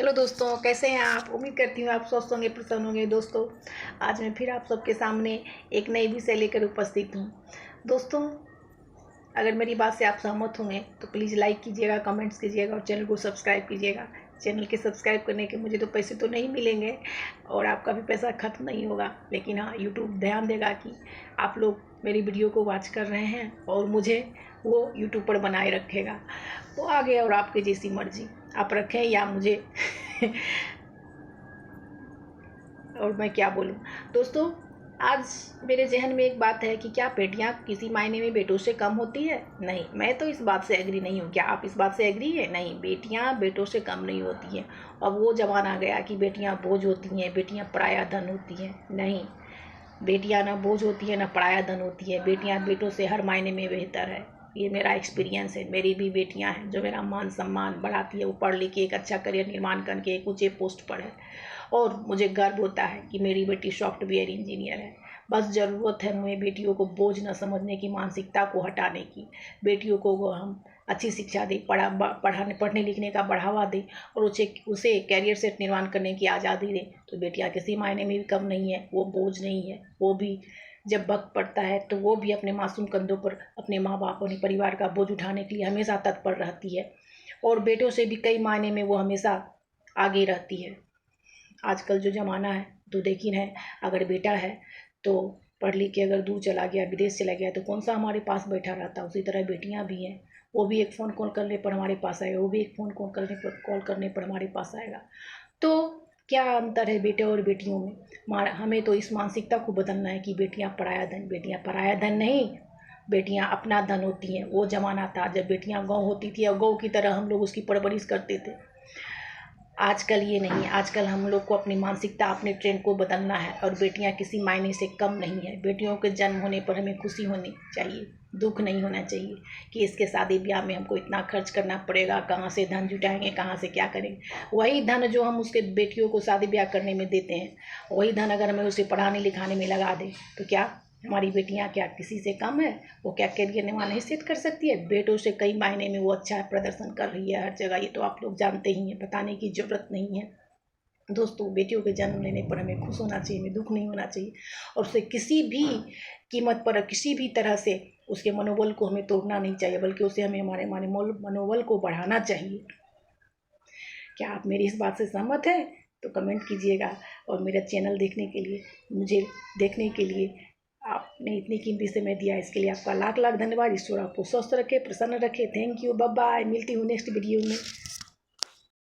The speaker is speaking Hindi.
हेलो दोस्तों, कैसे हैं आप। उम्मीद करती हूँ आप स्वस्थ होंगे, प्रसन्न होंगे। दोस्तों, आज मैं फिर आप सबके सामने एक नई विषय लेकर उपस्थित हूँ। दोस्तों, अगर मेरी बात से आप सहमत होंगे तो प्लीज़ लाइक कीजिएगा, कमेंट्स कीजिएगा और चैनल को सब्सक्राइब कीजिएगा। चैनल के सब्सक्राइब करने के मुझे तो पैसे तो नहीं मिलेंगे और आपका भी पैसा ख़त्म नहीं होगा, लेकिन हाँ, यूट्यूब ध्यान देगा कि आप लोग मेरी वीडियो को वॉच कर रहे हैं और मुझे वो यूट्यूब पर बनाए रखेगा। तो आगे और आपकी जैसी मर्जी, आप रखें या मुझे और मैं क्या बोलूँ। दोस्तों, आज मेरे जहन में एक बात है कि क्या बेटियां किसी मायने में बेटों से कम होती है। नहीं, मैं तो इस बात से एग्री नहीं हूँ। क्या आप इस बात से एग्री है? नहीं, बेटियां बेटों से कम नहीं होती हैं। अब वो ज़माना आ गया कि बेटियां बोझ होती हैं, बेटियां पराया धन होती हैं। नहीं, बेटियां ना बोझ होती है ना पराया धन होती है। बेटियां बेटों से हर मायने में बेहतर है। ये मेरा एक्सपीरियंस है। मेरी भी बेटियां हैं जो मेरा मान सम्मान बढ़ाती है। वो पढ़ लिख के एक अच्छा करियर निर्माण करके एक ऊंचे पोस्ट पर है और मुझे गर्व होता है कि मेरी बेटी सॉफ्टवेयर इंजीनियर है। बस ज़रूरत है हमें बेटियों को बोझ न समझने की मानसिकता को हटाने की। बेटियों को हम अच्छी शिक्षा दें, पढ़ने लिखने का बढ़ावा दें और उसे कैरियर से निर्माण करने की आज़ादी दें। तो बेटियां किसी मायने में भी कम नहीं है, वो बोझ नहीं है। वो भी जब वक्त पड़ता है तो वो भी अपने मासूम कंधों पर अपने माँ बाप और परिवार का बोझ उठाने के लिए हमेशा तत्पर रहती है और बेटों से भी कई मायने में वो हमेशा आगे रहती है। आजकल जो ज़माना है तो देखिए है, अगर बेटा है तो पढ़ लिख के अगर दूर चला गया, विदेश चला गया, तो कौन सा हमारे पास बैठा रहता। उसी तरह बेटियां भी हैं, वो भी एक फ़ोन कॉल करने पर हमारे पास आएगा, वो भी एक फ़ोन कॉल करने पर हमारे पास आएगा। तो क्या अंतर है बेटे और बेटियों में। हमें तो इस मानसिकता को बदलना है कि बेटियां पराया धन नहीं, बेटियां अपना धन होती हैं। वो ज़माना था जब बेटियां गौ होती थी और गौ की तरह हम लोग उसकी परवरिश करते थे। आजकल ये नहीं है। आजकल हम लोग को अपनी मानसिकता, अपने ट्रेंड को बदलना है और बेटियां किसी मायने से कम नहीं है। बेटियों के जन्म होने पर हमें खुशी होनी चाहिए, दुख नहीं होना चाहिए कि इसके शादी ब्याह में हमको इतना खर्च करना पड़ेगा, कहाँ से धन जुटाएंगे, कहाँ से क्या करेंगे। वही धन जो हम उसके बेटियों को शादी ब्याह करने में देते हैं, वही धन अगर हमें उसे पढ़ाने लिखाने में लगा दें तो क्या हमारी बेटियां क्या किसी से कम है। वो क्या करियर निर्माण हैसियत कर सकती है। बेटों से कई मायने में वो अच्छा प्रदर्शन कर रही है हर जगह, ये तो आप लोग जानते ही हैं, बताने की ज़रूरत नहीं है। दोस्तों, बेटियों के जन्म लेने पर हमें खुश होना चाहिए, हमें दुख नहीं होना चाहिए और उसे किसी भी कीमत पर, किसी भी तरह से उसके मनोबल को हमें तोड़ना नहीं चाहिए, बल्कि उसे हमें हमारे मनोबल को बढ़ाना चाहिए। क्या आप मेरी इस बात से सहमत हैं? तो कमेंट कीजिएगा और मेरा चैनल देखने के लिए, मुझे देखने के लिए आपने इतनी कीमती समय दिया, इसके लिए आपका लाख लाख धन्यवाद। ईश्वर आपको स्वस्थ रखे, प्रसन्न रखे। Thank you, bye bye. मिलती हूँ नेक्स्ट वीडियो में।